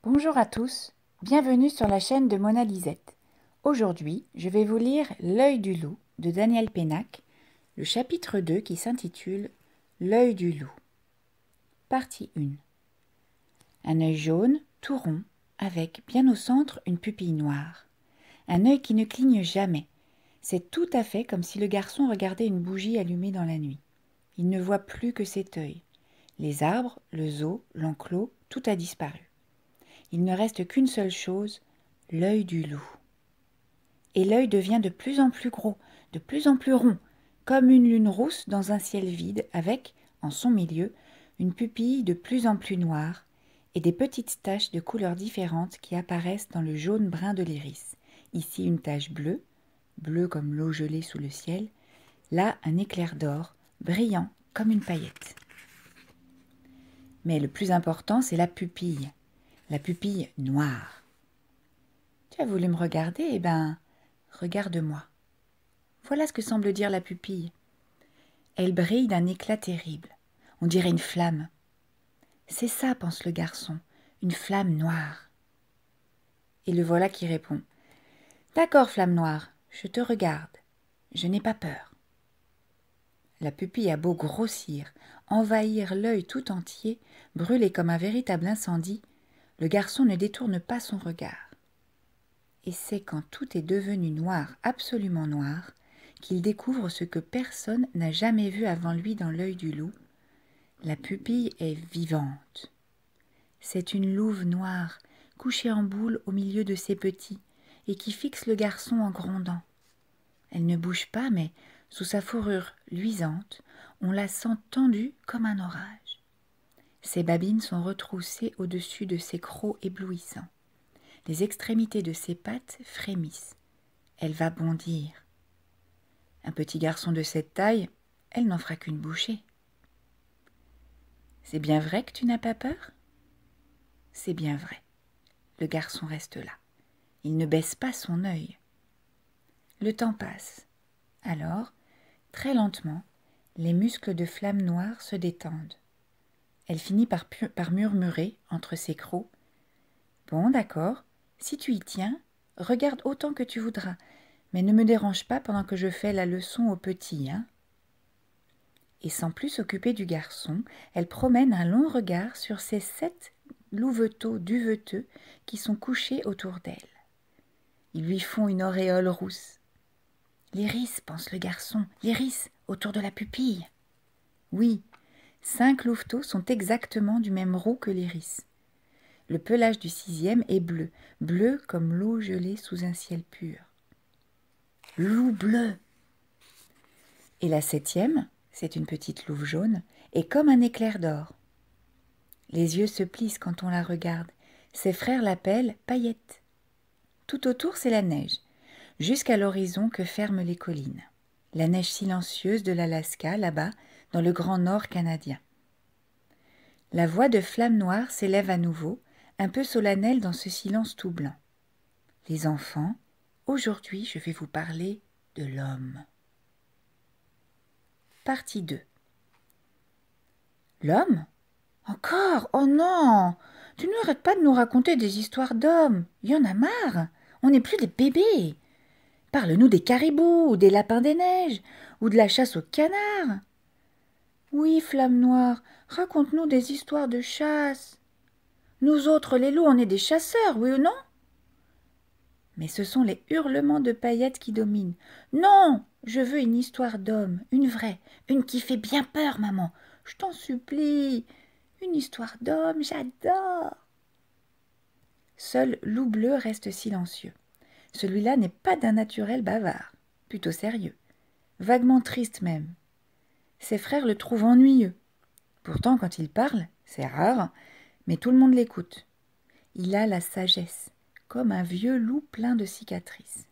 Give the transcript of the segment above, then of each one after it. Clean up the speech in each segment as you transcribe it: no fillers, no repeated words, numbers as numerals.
Bonjour à tous, bienvenue sur la chaîne de Mona Lisette. Aujourd'hui, je vais vous lire L'œil du loup de Daniel Pénac, le chapitre 2 qui s'intitule L'œil du loup. Partie 1. Un œil jaune, tout rond, avec, bien au centre, une pupille noire. Un œil qui ne cligne jamais. C'est tout à fait comme si le garçon regardait une bougie allumée dans la nuit. Il ne voit plus que cet œil. Les arbres, le zoo, l'enclos, tout a disparu. Il ne reste qu'une seule chose, l'œil du loup. Et l'œil devient de plus en plus gros, de plus en plus rond, comme une lune rousse dans un ciel vide, avec, en son milieu, une pupille de plus en plus noire, et des petites taches de couleurs différentes qui apparaissent dans le jaune brun de l'iris. Ici une tache bleue, bleue comme l'eau gelée sous le ciel, là un éclair d'or, brillant comme une paillette. Mais le plus important, c'est la pupille noire. Tu as voulu me regarder, eh ben, regarde-moi. Voilà ce que semble dire la pupille. Elle brille d'un éclat terrible. On dirait une flamme. C'est ça, pense le garçon, une flamme noire. Et le voilà qui répond. D'accord, flamme noire, je te regarde. Je n'ai pas peur. La pupille a beau grossir, envahir l'œil tout entier, brûler comme un véritable incendie, le garçon ne détourne pas son regard. Et c'est quand tout est devenu noir, absolument noir, qu'il découvre ce que personne n'a jamais vu avant lui dans l'œil du loup. La pupille est vivante. C'est une louve noire, couchée en boule au milieu de ses petits, et qui fixe le garçon en grondant. Elle ne bouge pas, mais sous sa fourrure luisante, on la sent tendue comme un orage. Ses babines sont retroussées au-dessus de ses crocs éblouissants. Les extrémités de ses pattes frémissent. Elle va bondir. Un petit garçon de cette taille, elle n'en fera qu'une bouchée. C'est bien vrai que tu n'as pas peur ? C'est bien vrai. Le garçon reste là. Il ne baisse pas son œil. Le temps passe. Alors, très lentement, les muscles de flamme noire se détendent. Elle finit par murmurer entre ses crocs. Bon, d'accord, si tu y tiens, regarde autant que tu voudras, mais ne me dérange pas pendant que je fais la leçon aux petits, hein. Et sans plus s'occuper du garçon, elle promène un long regard sur ces 7 louveteaux duveteux qui sont couchés autour d'elle. Ils lui font une auréole rousse. L'iris, pense le garçon, l'iris autour de la pupille. Oui, 5 louveteaux sont exactement du même roux que l'iris. Le pelage du 6e est bleu, bleu comme l'eau gelée sous un ciel pur. Loup bleu. Et la 7e, c'est une petite louve jaune, est comme un éclair d'or. Les yeux se plissent quand on la regarde. Ses frères l'appellent Paillette. Tout autour, c'est la neige, jusqu'à l'horizon que ferment les collines. La neige silencieuse de l'Alaska, là-bas, dans le grand nord canadien. La voix de Flamme Noire s'élève à nouveau, un peu solennelle dans ce silence tout blanc. Les enfants, aujourd'hui, je vais vous parler de l'homme. Partie 2. L'homme ? Encore ? Oh non ! Tu n'arrêtes pas de nous raconter des histoires d'hommes. Il y en a marre. On n'est plus des bébés. Parle-nous des caribous, ou des lapins des neiges, ou de la chasse aux canards. Oui, Flamme Noire, raconte-nous des histoires de chasse. Nous autres, les loups, on est des chasseurs, oui ou non ? Mais ce sont les hurlements de Paillette qui dominent. Non, je veux une histoire d'homme, une vraie, une qui fait bien peur, maman. Je t'en supplie. Une histoire d'homme, j'adore. Seul Loup Bleu reste silencieux. Celui-là n'est pas d'un naturel bavard, plutôt sérieux, vaguement triste même. Ses frères le trouvent ennuyeux. Pourtant, quand il parle, c'est rare, mais tout le monde l'écoute. Il a la sagesse, comme un vieux loup plein de cicatrices.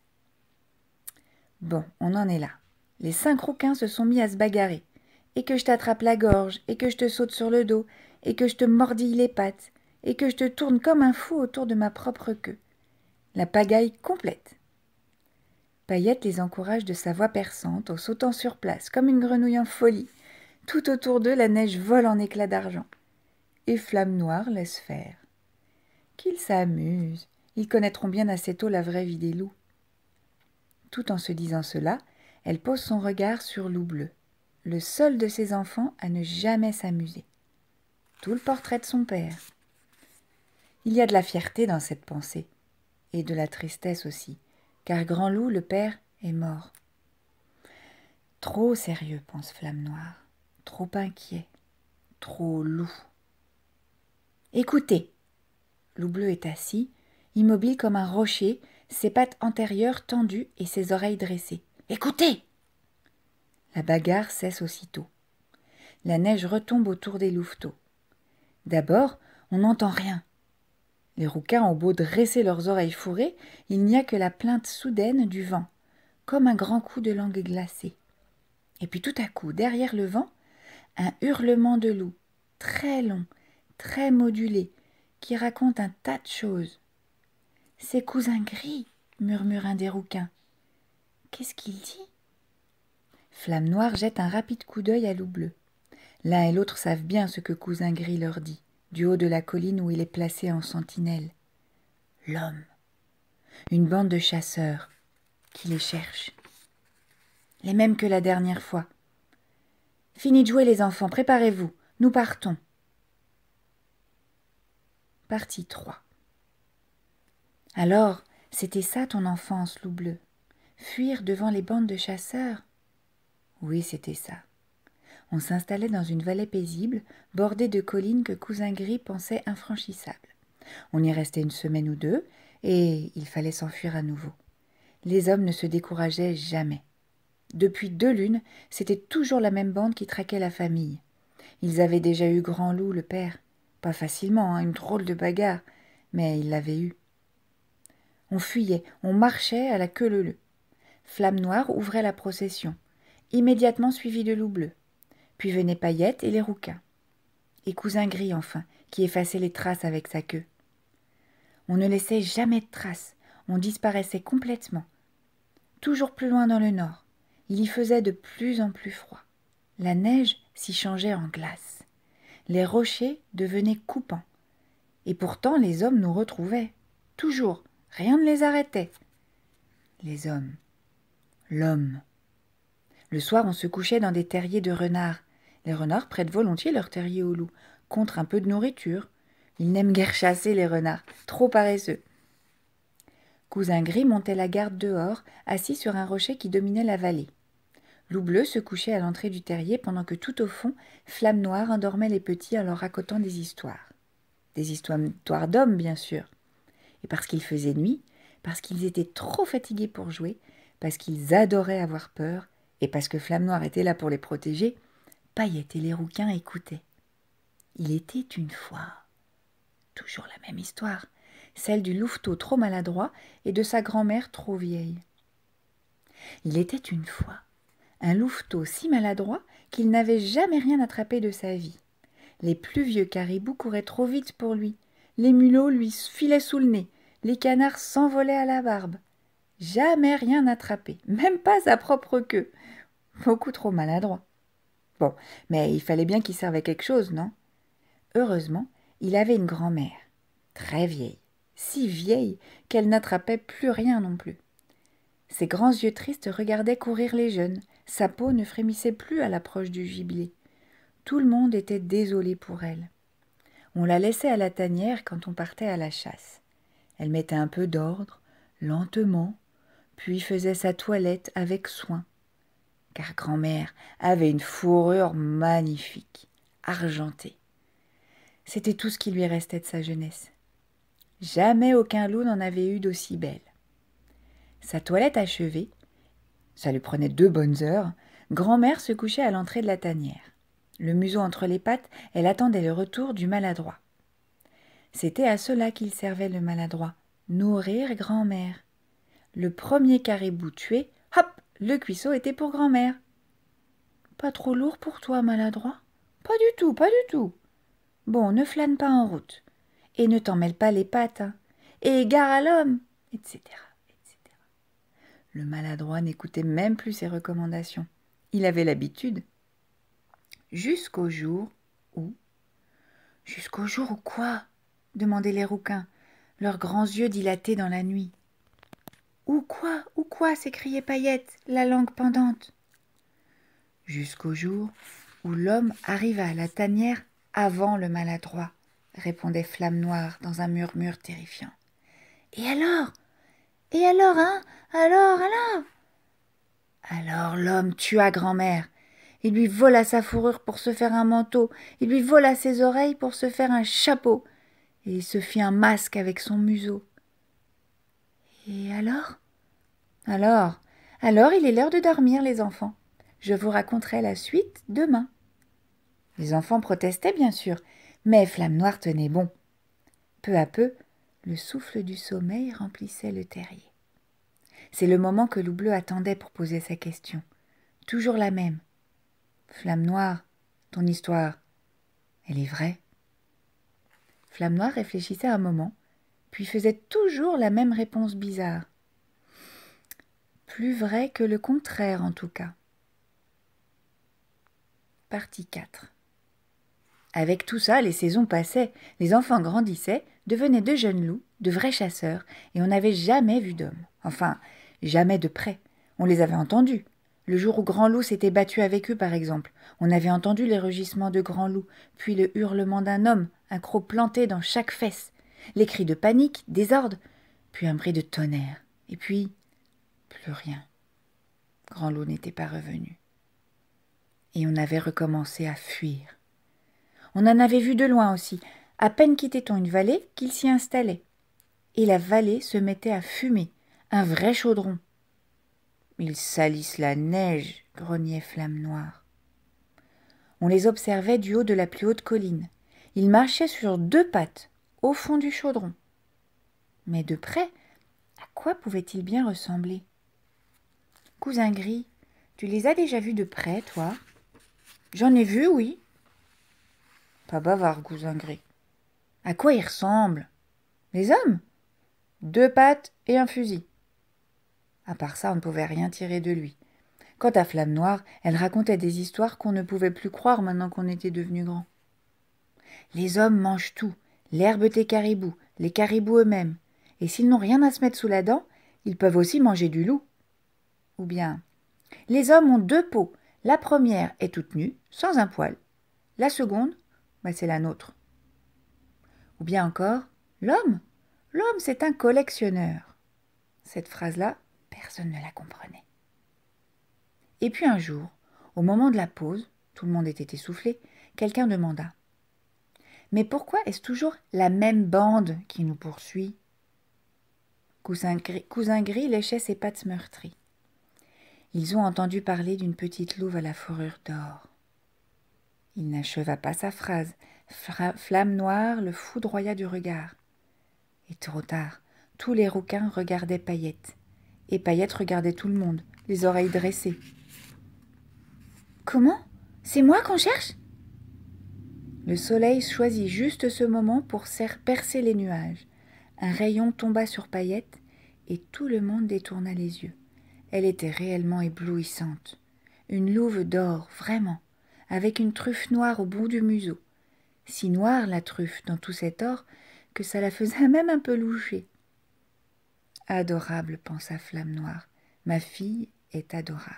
Bon, on en est là. Les 5 rouquins se sont mis à se bagarrer. Et que je t'attrape la gorge, et que je te saute sur le dos, et que je te mordille les pattes, et que je te tourne comme un fou autour de ma propre queue. La pagaille complète. Paillette les encourage de sa voix perçante, en sautant sur place, comme une grenouille en folie. Tout autour d'eux, la neige vole en éclats d'argent. Et Flamme Noire laisse faire. Qu'ils s'amusent, ils connaîtront bien assez tôt la vraie vie des loups. » Tout en se disant cela, elle pose son regard sur Loup Bleu, le seul de ses enfants à ne jamais s'amuser. Tout le portrait de son père. Il y a de la fierté dans cette pensée, et de la tristesse aussi, car Grand Loup, le père, est mort. Trop sérieux, pense Flamme Noire, trop inquiet, trop loup. Écoutez, Loup Bleu est assis, immobile comme un rocher, ses pattes antérieures tendues et ses oreilles dressées. Écoutez! La bagarre cesse aussitôt. La neige retombe autour des louveteaux. D'abord, on n'entend rien. Les rouquins ont beau dresser leurs oreilles fourrées, il n'y a que la plainte soudaine du vent, comme un grand coup de langue glacée. Et puis tout à coup, derrière le vent, un hurlement de loup, très long, très modulé, qui raconte un tas de choses. « C'est Cousin Gris !» murmure un des rouquins. « Qu'est-ce qu'il dit ?» Flamme Noire jette un rapide coup d'œil à Loup Bleu. L'un et l'autre savent bien ce que Cousin Gris leur dit, du haut de la colline où il est placé en sentinelle. L'homme, une bande de chasseurs qui les cherchent. Les mêmes que la dernière fois. Fini de jouer les enfants, préparez-vous, nous partons. Partie 3. Alors, c'était ça ton enfance, Loup Bleu? Fuir devant les bandes de chasseurs? Oui, c'était ça. On s'installait dans une vallée paisible, bordée de collines que Cousin Gris pensait infranchissables. On y restait une semaine ou deux, et il fallait s'enfuir à nouveau. Les hommes ne se décourageaient jamais. Depuis 2 lunes, c'était toujours la même bande qui traquait la famille. Ils avaient déjà eu Grand Loup, le père. Pas facilement, une drôle de bagarre, mais ils l'avaient eu. On fuyait, on marchait à la queue leu-leu. Flamme Noire ouvrait la procession, immédiatement suivie de Loup Bleu. Puis venaient Paillette et les rouquins. Et Cousin Gris, enfin, qui effaçait les traces avec sa queue. On ne laissait jamais de traces, on disparaissait complètement. Toujours plus loin dans le nord, il y faisait de plus en plus froid. La neige s'y changeait en glace. Les rochers devenaient coupants. Et pourtant les hommes nous retrouvaient. Toujours, rien ne les arrêtait. Les hommes. L'homme. Le soir, on se couchait dans des terriers de renards. Les renards prêtent volontiers leur terrier aux loups, contre un peu de nourriture. Ils n'aiment guère chasser, les renards, trop paresseux. Cousin Gris montait la garde dehors, assis sur un rocher qui dominait la vallée. Loup Bleu se couchait à l'entrée du terrier pendant que tout au fond, Flamme Noire endormait les petits en leur racontant des histoires. Des histoires d'hommes, bien sûr. Et parce qu'il faisait nuit, parce qu'ils étaient trop fatigués pour jouer, parce qu'ils adoraient avoir peur, et parce que Flamme Noire était là pour les protéger, Paillette et les rouquins écoutaient. Il était une fois. Toujours la même histoire, celle du louveteau trop maladroit et de sa grand-mère trop vieille. Il était une fois un louveteau si maladroit qu'il n'avait jamais rien attrapé de sa vie. Les plus vieux caribous couraient trop vite pour lui, les mulots lui filaient sous le nez, les canards s'envolaient à la barbe. Jamais rien attrapé, même pas sa propre queue. Beaucoup trop maladroit. Bon, mais il fallait bien qu'il serve à quelque chose, non? Heureusement, il avait une grand-mère, très vieille, si vieille qu'elle n'attrapait plus rien non plus. Ses grands yeux tristes regardaient courir les jeunes, sa peau ne frémissait plus à l'approche du gibier. Tout le monde était désolé pour elle. On la laissait à la tanière quand on partait à la chasse. Elle mettait un peu d'ordre, lentement, puis faisait sa toilette avec soin. Car grand-mère avait une fourrure magnifique, argentée. C'était tout ce qui lui restait de sa jeunesse. Jamais aucun loup n'en avait eu d'aussi belle. Sa toilette achevée, ça lui prenait 2 bonnes heures, grand-mère se couchait à l'entrée de la tanière. Le museau entre les pattes, elle attendait le retour du maladroit. C'était à cela qu'il servait le maladroit, nourrir grand-mère. Le premier caribou tué, hop, le cuisseau était pour grand-mère. Pas trop lourd pour toi, maladroit? Pas du tout, pas du tout. Bon, ne flâne pas en route. Et ne t'en mêle pas les pattes, hein. Et gare à l'homme, etc., etc. Le maladroit n'écoutait même plus ses recommandations. Il avait l'habitude. Jusqu'au jour où... Jusqu'au jour où quoi? Demandaient les rouquins. leurs grands yeux dilatés dans la nuit. « Où quoi » s'écriait Paillette, la langue pendante. Jusqu'au jour où l'homme arriva à la tanière avant le maladroit, répondait Flamme Noire dans un murmure terrifiant. Et alors, hein? Alors l'homme tua grand-mère. Il lui vola sa fourrure pour se faire un manteau, il lui vola ses oreilles pour se faire un chapeau, et il se fit un masque avec son museau. Et alors, il est l'heure de dormir, les enfants. Je vous raconterai la suite demain. Les enfants protestaient bien sûr, mais Flamme Noire tenait bon. Peu à peu, le souffle du sommeil remplissait le terrier. C'est le moment que Loup Bleu attendait pour poser sa question. Toujours la même. Flamme Noire, ton histoire, elle est vraie? Flamme Noire réfléchissait un moment, puis faisait toujours la même réponse bizarre. Plus vrai que le contraire en tout cas. Partie 4. Avec tout ça, les saisons passaient, les enfants grandissaient, devenaient de jeunes loups, de vrais chasseurs, et on n'avait jamais vu d'hommes. Enfin, jamais de près. On les avait entendus. Le jour où Grand Loup s'était battu avec eux, par exemple, on avait entendu les rugissements de Grand Loup, puis le hurlement d'un homme, un croc planté dans chaque fesse, les cris de panique, désordre, puis un bruit de tonnerre, et puis plus rien. Grand Loup n'était pas revenu. Et on avait recommencé à fuir. On en avait vu de loin aussi. À peine quittait-on une vallée qu'il s'y installait. Et la vallée se mettait à fumer, un vrai chaudron. « Ils salissent la neige » grognait Flamme Noire. On les observait du haut de la plus haute colline. Ils marchaient sur 2 pattes, au fond du chaudron. Mais de près, à quoi pouvaient-ils bien ressembler? Cousin Gris, tu les as déjà vus de près, toi? J'en ai vu, oui. Pas bavard, Cousin Gris. À quoi ils ressemblent? Les hommes? 2 pattes et un fusil. À part ça, on ne pouvait rien tirer de lui. Quant à Flamme Noire, elle racontait des histoires qu'on ne pouvait plus croire maintenant qu'on était devenu grand. Les hommes mangent tout, l'herbe des caribous, les caribous eux-mêmes. Et s'ils n'ont rien à se mettre sous la dent, ils peuvent aussi manger du loup. Ou bien, les hommes ont 2 peaux. La première est toute nue, sans un poil. La seconde, c'est la nôtre. Ou bien encore, l'homme, c'est un collectionneur. Cette phrase-là, personne ne la comprenait. Et puis un jour, au moment de la pause, tout le monde était essoufflé, quelqu'un demanda « Mais pourquoi est-ce toujours la même bande qui nous poursuit ?» Cousin Gris léchait ses pattes meurtries. Ils ont entendu parler d'une petite louve à la fourrure d'or. Il n'acheva pas sa phrase. Flamme Noire le foudroya du regard. Et trop tard, tous les rouquins regardaient Paillette. Et Paillette regardait tout le monde, les oreilles dressées. « Comment? C'est moi qu'on cherche ?» Le soleil choisit juste ce moment pour percer les nuages. Un rayon tomba sur Paillette et tout le monde détourna les yeux. Elle était réellement éblouissante. Une louve d'or, vraiment, avec une truffe noire au bout du museau. Si noire la truffe dans tout cet or que ça la faisait même un peu loucher. Adorable, pensa Flamme Noire. Ma fille est adorable.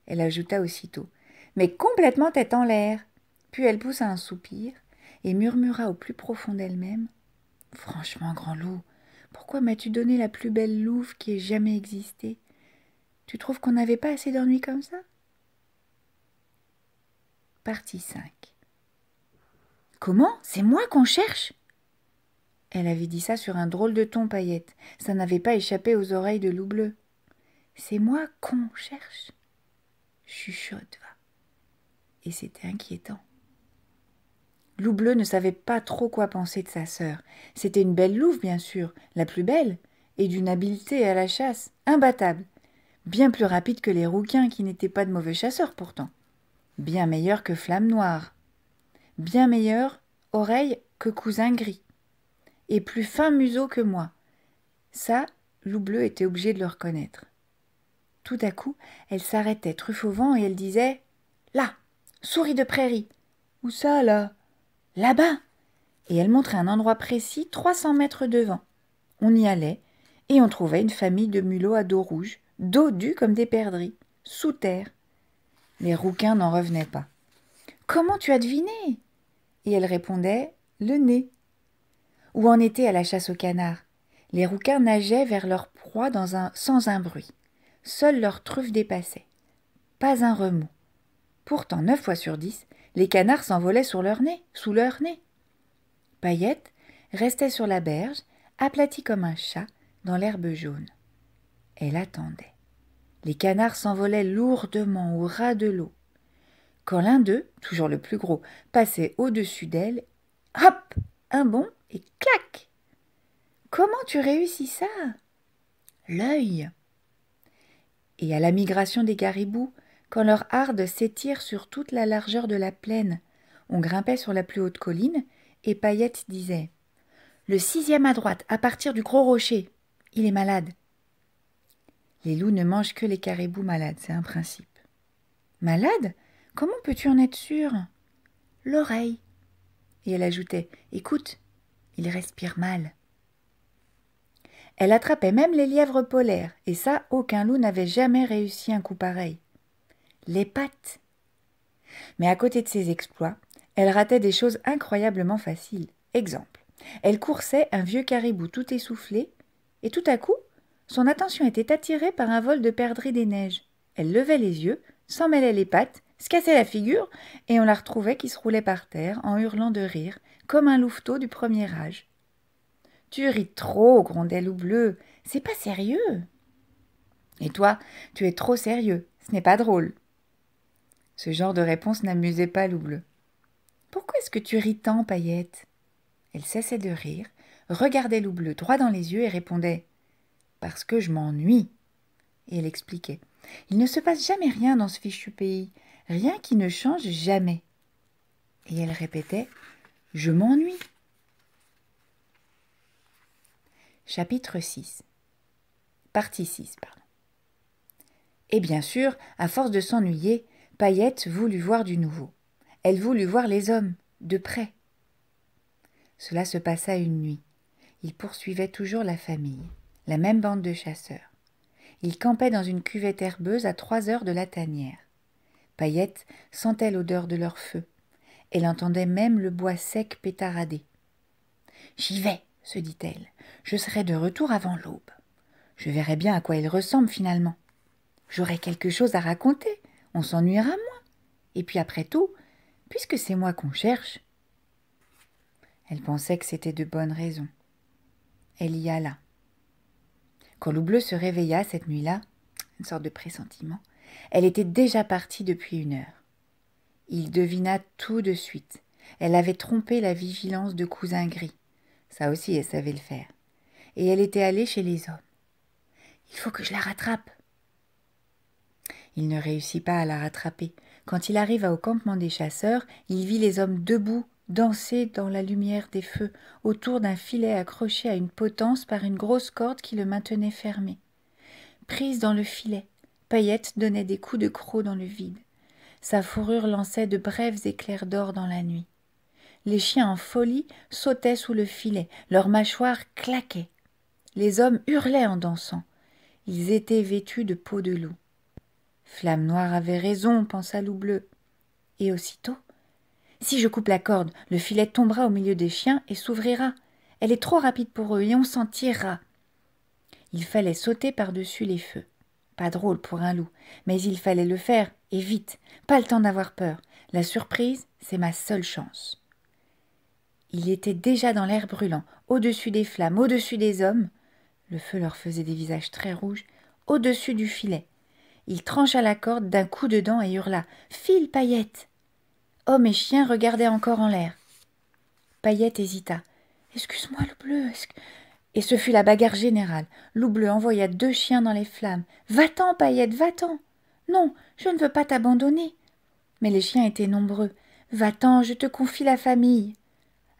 Elle ajouta aussitôt, mais complètement tête en l'air. Puis elle poussa un soupir et murmura au plus profond d'elle-même. Franchement, Grand Loup, pourquoi m'as-tu donné la plus belle louve qui ait jamais existé? Tu trouves qu'on n'avait pas assez d'ennuis comme ça? Partie 5. Comment? C'est moi qu'on cherche? Elle avait dit ça sur un drôle de ton, Paillette. Ça n'avait pas échappé aux oreilles de Loup Bleu. C'est moi qu'on cherche? Chuchote, va. Et c'était inquiétant. Loup Bleu ne savait pas trop quoi penser de sa sœur. C'était une belle louve, bien sûr, la plus belle, et d'une habileté à la chasse, imbattable. Bien plus rapide que les rouquins, qui n'étaient pas de mauvais chasseurs pourtant. Bien meilleur que Flamme Noire. Bien meilleur oreille que Cousin Gris. Et plus fin museau que moi. Ça, Loup Bleu était obligé de le reconnaître. Tout à coup, elle s'arrêtait truffe au vent et elle disait « Là, souris de prairie !»« Où ça, là ?»« Là-bas !» Et elle montrait un endroit précis, 300 mètres devant. On y allait, et on trouvait une famille de mulots à dos rouge, dodus comme des perdrix, sous terre. Les rouquins n'en revenaient pas. « Comment tu as deviné ?» Et elle répondait « le nez ». Ou en été à la chasse aux canards. Les rouquins nageaient vers leur proie sans un bruit. Seule leur truffe dépassait. Pas un remous. Pourtant, 9 fois sur 10, les canards s'envolaient sous leur nez. Paillette restait sur la berge, aplatie comme un chat, dans l'herbe jaune. Elle attendait. Les canards s'envolaient lourdement au ras de l'eau. Quand l'un d'eux, toujours le plus gros, passait au-dessus d'elle, hop, un bond et clac. Comment tu réussis ça ? L'œil. Et à la migration des caribous, quand leur harde s'étire sur toute la largeur de la plaine, on grimpait sur la plus haute colline et Paillette disait « Le 6e à droite, à partir du gros rocher. Il est malade. » Les loups ne mangent que les caribous malades, c'est un principe. Malade ? Comment peux-tu en être sûr ? L'oreille. Et elle ajoutait « Écoute, il respire mal. » Elle attrapait même les lièvres polaires, et ça, aucun loup n'avait jamais réussi un coup pareil. Les pattes. Mais à côté de ses exploits, elle ratait des choses incroyablement faciles. Exemple, elle coursait un vieux caribou tout essoufflé, et tout à coup, son attention était attirée par un vol de perdrix des neiges. Elle levait les yeux, s'en mêlait les pattes, se cassait la figure, et on la retrouvait qui se roulait par terre en hurlant de rire, comme un louveteau du premier âge. « Tu ris trop, grondait Loup Bleu, c'est pas sérieux. »« Et toi, tu es trop sérieux, ce n'est pas drôle. » Ce genre de réponse n'amusait pas Loup Bleu. « Pourquoi est-ce que tu ris tant, Paillette ?» Elle cessait de rire, regardait Loup Bleu droit dans les yeux et répondait « Parce que je m'ennuie. » Et elle expliquait « Il ne se passe jamais rien dans ce fichu pays, rien qui ne change jamais. » Et elle répétait « Je m'ennuie. » Chapitre 6. Partie 6, pardon. Et bien sûr, à force de s'ennuyer, Paillette voulut voir du nouveau. Elle voulut voir les hommes, de près. Cela se passa une nuit. Ils poursuivaient toujours la famille, la même bande de chasseurs. Ils campaient dans une cuvette herbeuse à 3 heures de la tanière. Paillette sentait l'odeur de leur feu. Elle entendait même le bois sec pétarader. « J'y vais !» se dit-elle. « Je serai de retour avant l'aube. Je verrai bien à quoi ils ressemblent finalement. J'aurai quelque chose à raconter, on s'ennuiera moins. Et puis après tout, puisque c'est moi qu'on cherche. » Elle pensait que c'était de bonnes raisons. Elle y alla. Quand Loup Bleu se réveilla cette nuit-là, une sorte de pressentiment, elle était déjà partie depuis 1 heure. Il devina tout de suite. Elle avait trompé la vigilance de Cousin Gris. Ça aussi, elle savait le faire. Et elle était allée chez les hommes. « Il faut que je la rattrape. » Il ne réussit pas à la rattraper. Quand il arriva au campement des chasseurs, il vit les hommes debout, danser dans la lumière des feux, autour d'un filet accroché à une potence par une grosse corde qui le maintenait fermé. Prise dans le filet, Paillette donnait des coups de croc dans le vide. Sa fourrure lançait de brefs éclairs d'or dans la nuit. Les chiens en folie sautaient sous le filet, leurs mâchoires claquaient. Les hommes hurlaient en dansant. Ils étaient vêtus de peau de loup. Flamme Noire avait raison, pensa Loup Bleu. Et aussitôt, si je coupe la corde, le filet tombera au milieu des chiens et s'ouvrira. Elle est trop rapide pour eux et on s'en tirera. Il fallait sauter par-dessus les feux. Pas drôle pour un loup, mais il fallait le faire, et vite, pas le temps d'avoir peur. La surprise, c'est ma seule chance. Il était déjà dans l'air brûlant, au-dessus des flammes, au-dessus des hommes. Le feu leur faisait des visages très rouges, au-dessus du filet. Il trancha la corde d'un coup de dent et hurla « File, Paillette !» Hommes et chiens regardaient encore en l'air. Paillette hésita. « Excuse-moi, Loup Bleu, Et ce fut la bagarre générale. Loup Bleu envoya 2 chiens dans les flammes. « Va-t'en, Paillette, va-t'en !»« Non, je ne veux pas t'abandonner. » Mais les chiens étaient nombreux. « Va-t'en, je te confie la famille. »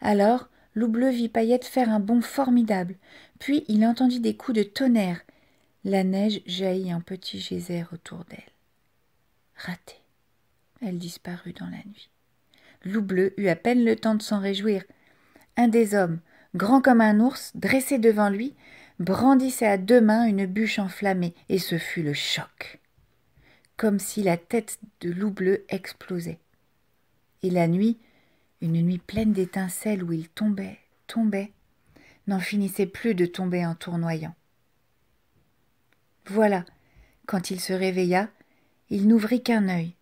Alors, Loup Bleu vit Paillette faire un bond formidable. Puis il entendit des coups de tonnerre. La neige jaillit en petits geysers autour d'elle. Ratée. Elle disparut dans la nuit. Loup Bleu eut à peine le temps de s'en réjouir. Un des hommes, grand comme un ours, dressé devant lui, brandissait à 2 mains une bûche enflammée, et ce fut le choc, comme si la tête de Loup Bleu explosait. Et la nuit, une nuit pleine d'étincelles où il tombait, n'en finissait plus de tomber en tournoyant. Voilà, quand il se réveilla, il n'ouvrit qu'un œil.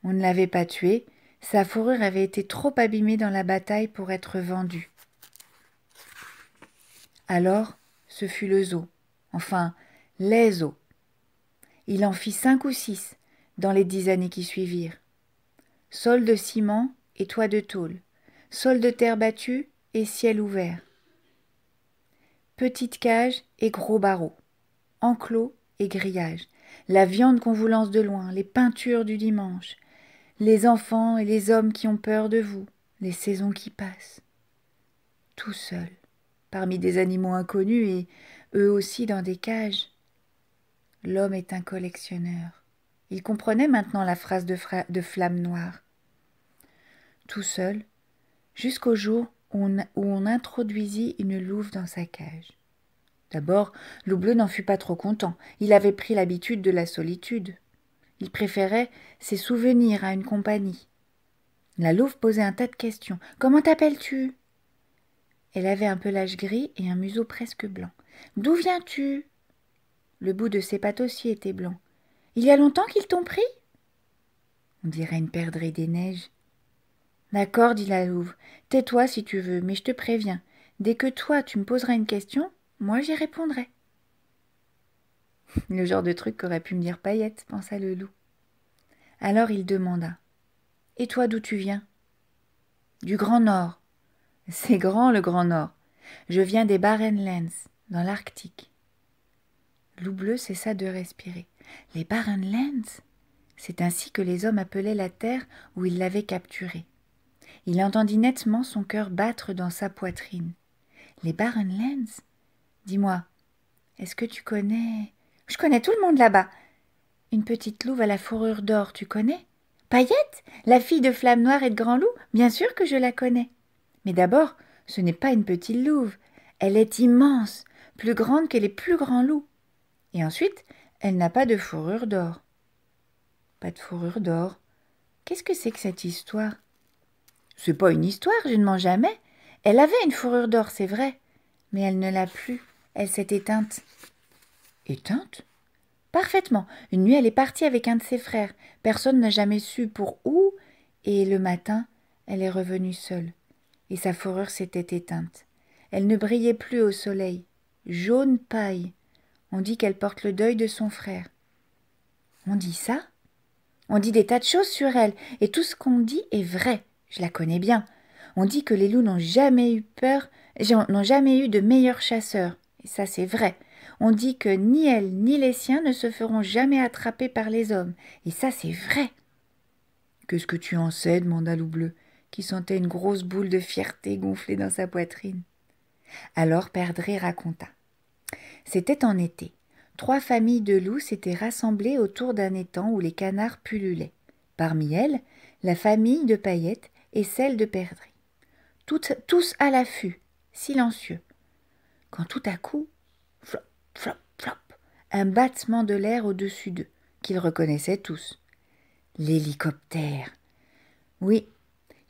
On ne l'avait pas tué, sa fourrure avait été trop abîmée dans la bataille pour être vendue. Alors, ce fut le zoo, enfin, les os. Il en fit 5 ou 6 dans les 10 années qui suivirent. Sol de ciment et toit de tôle, sol de terre battue et ciel ouvert. Petite cage et gros barreaux, enclos et grillage, la viande qu'on vous lance de loin, les peintures du dimanche, les enfants et les hommes qui ont peur de vous, les saisons qui passent. Tout seul, parmi des animaux inconnus et eux aussi dans des cages. L'homme est un collectionneur. Il comprenait maintenant la phrase de Flamme Noire. Tout seul, jusqu'au jour où on introduisit une louve dans sa cage. D'abord, Loup Bleu n'en fut pas trop content. Il avait pris l'habitude de la solitude. Il préférait ses souvenirs à une compagnie. La louve posait un tas de questions. « Comment t'appelles-tu » Elle avait un pelage gris et un museau presque blanc. « D'où viens-tu » Le bout de ses pattes aussi était blanc. « Il y a longtemps qu'ils t'ont pris » On dirait une perdrix des neiges. « D'accord, dit la louve. Tais-toi si tu veux, mais je te préviens. Dès que toi, tu me poseras une question, moi j'y répondrai. » Le genre de truc qu'aurait pu me dire Paillette, pensa le loup. Alors il demanda. « Et toi, d'où tu viens ?»« Du Grand Nord. »« C'est grand, le Grand Nord. Je viens des Barren Lands, dans l'Arctique. » Loup Bleu cessa de respirer. « Les Barren Lands ?» C'est ainsi que les hommes appelaient la terre où ils l'avaient capturée. Il entendit nettement son cœur battre dans sa poitrine. « Les Barren Lands ? Dis-moi, est-ce que tu connais... » « Je connais tout le monde là-bas. Une petite louve à la fourrure d'or, tu connais ? Paillette, la fille de Flamme Noire et de Grand Loup, bien sûr que je la connais. Mais d'abord, ce n'est pas une petite louve. Elle est immense, plus grande que les plus grands loups. Et ensuite, elle n'a pas de fourrure d'or. » « Pas de fourrure d'or. Qu'est-ce que c'est que cette histoire ?»« C'est pas une histoire, je ne mens jamais. Elle avait une fourrure d'or, c'est vrai. Mais elle ne l'a plus. Elle s'est éteinte. » « Éteinte ?»« Parfaitement. Une nuit, elle est partie avec un de ses frères. Personne n'a jamais su pour où. Et le matin, elle est revenue seule. Et sa fourrure s'était éteinte. Elle ne brillait plus au soleil. Jaune paille. On dit qu'elle porte le deuil de son frère. » « On dit ça ? On dit des tas de choses sur elle, et tout ce qu'on dit est vrai. Je la connais bien. On dit que les loups n'ont jamais eu peur, n'ont jamais eu de meilleurs chasseurs. Et ça, c'est vrai. On dit que ni elle ni les siens ne se feront jamais attraper par les hommes. Et ça, c'est vrai. « Qu'est-ce que tu en sais ?» demanda Loup Bleu, qui sentait une grosse boule de fierté gonfler dans sa poitrine. Alors Perdrix raconta. C'était en été. 3 familles de loups s'étaient rassemblées autour d'un étang où les canards pullulaient. Parmi elles, la famille de Paillette et celle de Perdrix. Tous à l'affût, silencieux. Quand tout à coup, flop, flop, flop, un battement de l'air au-dessus d'eux, qu'ils reconnaissaient tous. L'hélicoptère. Oui,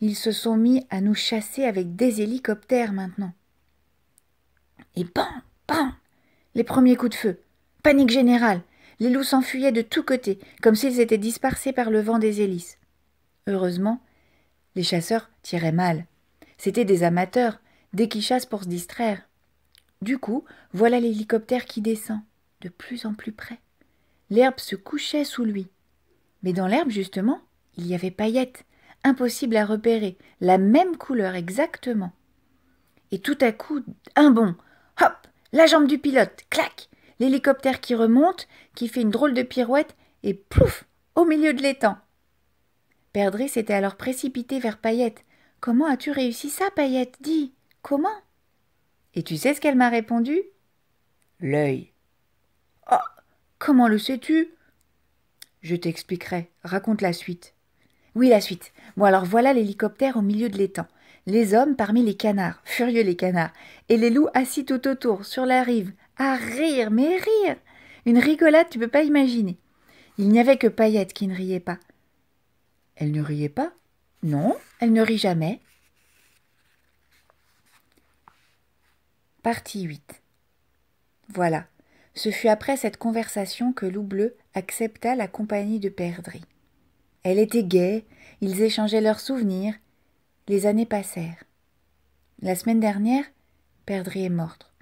ils se sont mis à nous chasser avec des hélicoptères maintenant. Et bam, bam, les premiers coups de feu. Panique générale. Les loups s'enfuyaient de tous côtés, comme s'ils étaient dispersés par le vent des hélices. Heureusement, les chasseurs tiraient mal. C'étaient des amateurs, dès qu'ils chassent pour se distraire. Du coup, voilà l'hélicoptère qui descend, de plus en plus près. L'herbe se couchait sous lui. Mais dans l'herbe, justement, il y avait Paillette, impossible à repérer, la même couleur exactement. Et tout à coup, un bond, hop, la jambe du pilote, clac, l'hélicoptère qui remonte, qui fait une drôle de pirouette, et plouf, au milieu de l'étang. Perdrix s'était alors précipité vers Paillette. « Comment as-tu réussi ça, Paillette ? Dis, comment ?» Et tu sais ce qu'elle m'a répondu ? « L'œil. »« Oh, comment le sais-tu ?»« Je t'expliquerai. Raconte la suite. » « Oui, la suite. Bon, alors voilà l'hélicoptère au milieu de l'étang. les hommes parmi les canards, furieux les canards, et les loups assis tout autour, sur la rive, à rire, mais rire. Une rigolade, tu peux pas imaginer. Il n'y avait que Paillette qui ne riait pas. Elle ne riait pas? Non, elle ne rit jamais. Partie 8. Voilà, ce fut après cette conversation que Loup Bleu accepta la compagnie de Perdrix. Elle était gaie, ils échangeaient leurs souvenirs. Les années passèrent. La semaine dernière, Perdrix est morte.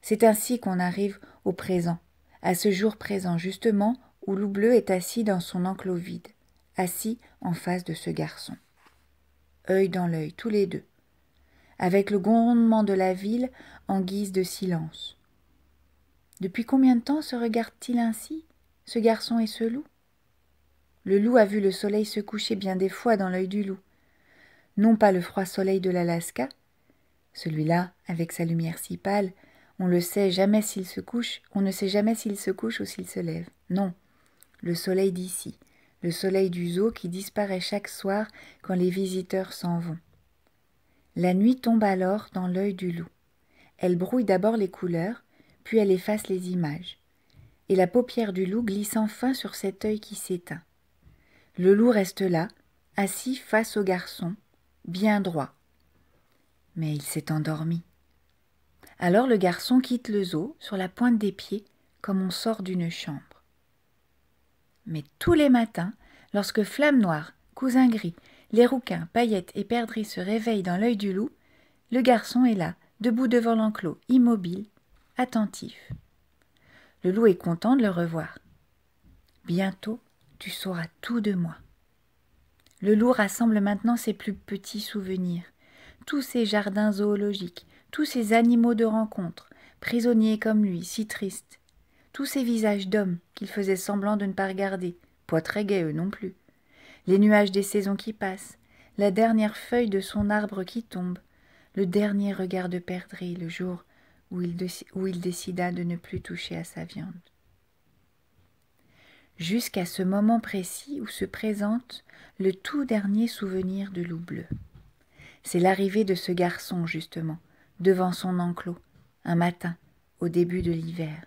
C'est ainsi qu'on arrive au présent, à ce jour présent justement où Loup Bleu est assis dans son enclos vide, assis en face de ce garçon. Œil dans l'œil, tous les deux, avec le grondement de la ville en guise de silence. Depuis combien de temps se regardent-ils ainsi, ce garçon et ce loup? Le loup a vu le soleil se coucher bien des fois dans l'œil du loup. Non pas le froid soleil de l'Alaska, celui-là, avec sa lumière si pâle, on ne sait jamais s'il se couche ou s'il se lève. Non, le soleil d'ici, le soleil du zoo qui disparaît chaque soir quand les visiteurs s'en vont. La nuit tombe alors dans l'œil du loup. Elle brouille d'abord les couleurs, puis elle efface les images. Et la paupière du loup glisse enfin sur cet œil qui s'éteint. Le loup reste là, assis face au garçon, bien droit. Mais il s'est endormi. Alors le garçon quitte le zoo sur la pointe des pieds, comme on sort d'une chambre. Mais tous les matins, lorsque Flamme Noire, Cousin Gris, les rouquins, Paillette et Perdrix se réveillent dans l'œil du loup, le garçon est là, debout devant l'enclos, immobile, attentif. Le loup est content de le revoir. Bientôt, tu sauras tout de moi. Le loup rassemble maintenant ses plus petits souvenirs, tous ses jardins zoologiques, tous ces animaux de rencontre, prisonniers comme lui, si tristes, tous ces visages d'hommes qu'il faisait semblant de ne pas regarder, pas très gais eux non plus, les nuages des saisons qui passent, la dernière feuille de son arbre qui tombe, le dernier regard de Perdrix le jour où il décida de ne plus toucher à sa viande. Jusqu'à ce moment précis où se présente le tout dernier souvenir de Loup Bleu. C'est l'arrivée de ce garçon, justement, devant son enclos, un matin, au début de l'hiver.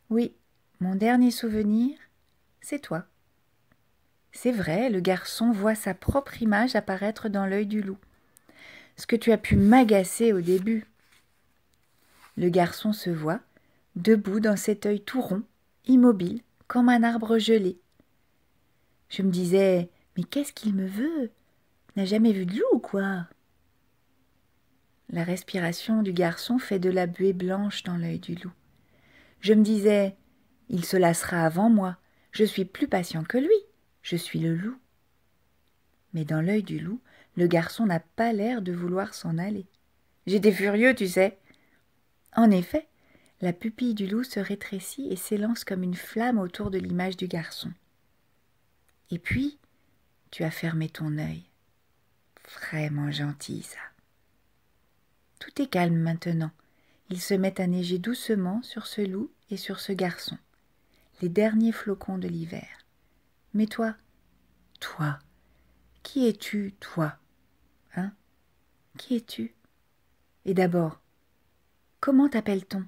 Oui, mon dernier souvenir, c'est toi. C'est vrai, le garçon voit sa propre image apparaître dans l'œil du loup. Ce que tu as pu m'agacer au début. Le garçon se voit, debout dans cet œil tout rond, immobile, comme un arbre gelé. Je me disais, mais qu'est-ce qu'il me veut? N'a jamais vu de loup ou quoi? La respiration du garçon fait de la buée blanche dans l'œil du loup. Je me disais, il se lassera avant moi, je suis plus patient que lui, je suis le loup. Mais dans l'œil du loup, le garçon n'a pas l'air de vouloir s'en aller. J'étais furieux, tu sais. En effet, la pupille du loup se rétrécit et s'élance comme une flamme autour de l'image du garçon. Et puis, tu as fermé ton œil. Vraiment gentil, ça. Tout est calme maintenant. Il se met à neiger doucement sur ce loup et sur ce garçon. Les derniers flocons de l'hiver. Mais toi, qui es-tu, toi? Hein? Qui es-tu? Et d'abord, comment t'appelle-t-on?